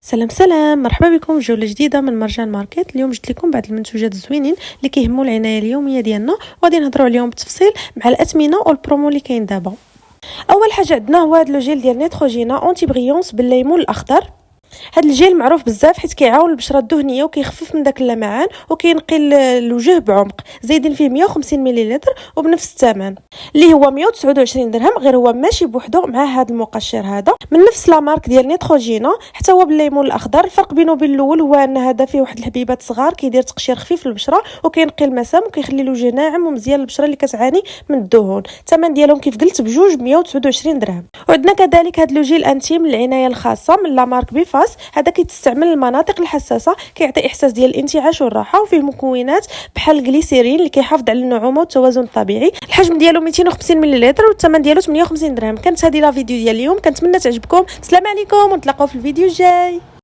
سلام سلام، مرحبا بكم في جوله جديده من مرجان ماركت. اليوم جبت لكم بعض المنتوجات الزوينين اللي كيهموا العنايه اليوميه ديالنا، وغادي نهضروا عليهم بالتفصيل مع الاثمنه والبرومو اللي كاين دابا. اول حاجه عندنا هو هذا لو جيل ديال نيتروجينا اونتي بريونس بالليمون الاخضر. هذا الجيل معروف بزاف حيت كيعاون البشره الدهنيه وكيخفف من داك اللمعان وكينقي الوجه بعمق. زايدين فيه 150 مليلتر وبنفس الثمن اللي هو 129 درهم، غير هو ماشي بوحدو مع هذا المقشر هذا من نفس لا مارك ديال نيتروجينا حتى هو بالليمون الاخضر. الفرق بينه وبين الاول هو ان هذا فيه واحد الحبيبات صغار كيدير تقشير خفيف للبشره وكينقي المسام وكيخلي الوجه ناعم ومزيان للبشره اللي كتعاني من الدهون. الثمن ديالهم كيف قلت بجوج 129 درهم. وعندنا كذلك هذا لوجيل انتيم للعنايه الخاصه من لا مارك بيفاس. هذا كيتستعمل المناطق الحساسه، كيعطي احساس ديال الانتعاش والراحه، وفيه مكونات بحال الجليسيرين اللي كيحافظ على النعومه والتوازن الطبيعي. الحجم ديالو 250 ملل والثمن ديالو 58 درهم. كانت هذه لا فيديو ديال اليوم، كنتمنى تعجبكم. السلام عليكم ونتلاقاو في الفيديو الجاي.